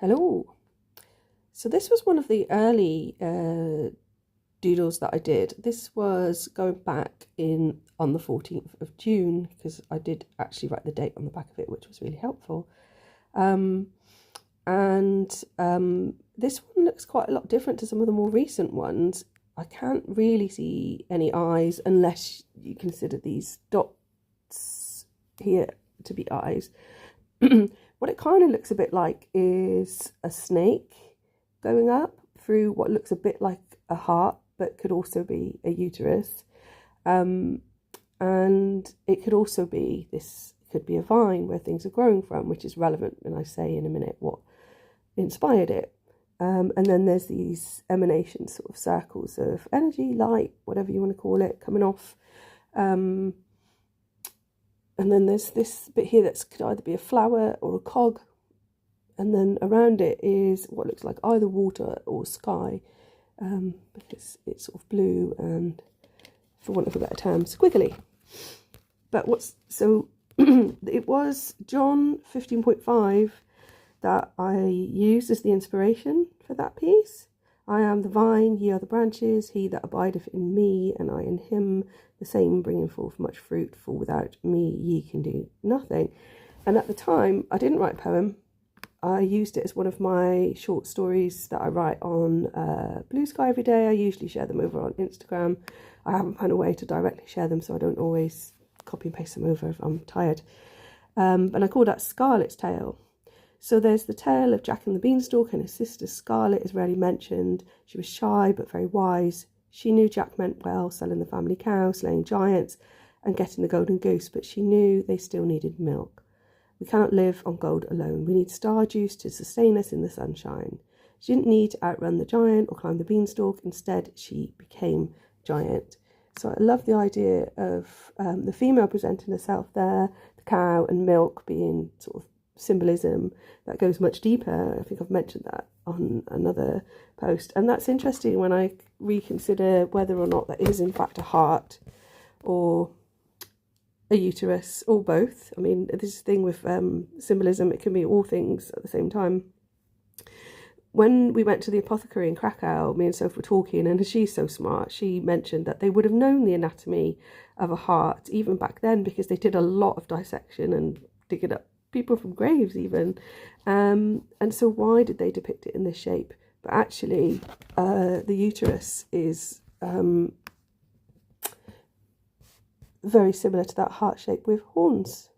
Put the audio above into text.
Hello. So this was one of the early doodles that I did. This was going back on the 14th of June, because I did actually write the date on the back of it, which was really helpful. This one looks quite a lot different to some of the more recent ones. I can't really see any eyes unless you consider these dots here to be eyes. What it kind of looks a bit like is a snake going up through what looks a bit like a heart, but could also be a uterus. And it could also be, this could be a vine where things are growing from, which is relevant when I say in a minute what inspired it. And then there's these emanation sort of circles of energy, light, whatever you want to call it, coming off. And then there's this bit here that could either be a flower or a cog. And then around it is what looks like either water or sky, because it's sort of blue and, for want of a better term, squiggly. But it was John 15.5 that I used as the inspiration for that piece. I am the vine, ye are the branches, he that abideth in me, and I in him, the same bringing forth much fruit, for without me ye can do nothing. And at the time, I didn't write a poem. I used it as one of my short stories that I write on Blue Sky every day. I usually share them over on Instagram. I haven't found a way to directly share them, so I don't always copy and paste them over if I'm tired. And I call that Scarlet's Tale. So there's the tale of Jack and the Beanstalk, and his sister Scarlet is rarely mentioned. She was shy but very wise. She knew Jack meant well, selling the family cow, slaying giants and getting the golden goose, but she knew they still needed milk. We cannot live on gold alone. We need star juice to sustain us in the sunshine. She didn't need to outrun the giant or climb the beanstalk. Instead, she became giant. So I love the idea of the female presenting herself there, the cow and milk being sort of symbolism that goes much deeper. I think I've mentioned that on another post, and that's interesting when I reconsider whether or not that is in fact a heart or a uterus or both. I mean, this thing with symbolism, it can be all things at the same time. When we went to the apothecary in Krakow, me and Soph were talking, and she's so smart, she mentioned that they would have known the anatomy of a heart even back then, because they did a lot of dissection and digging up people from graves even, and so why did they depict it in this shape? But actually the uterus is very similar to that heart shape with horns.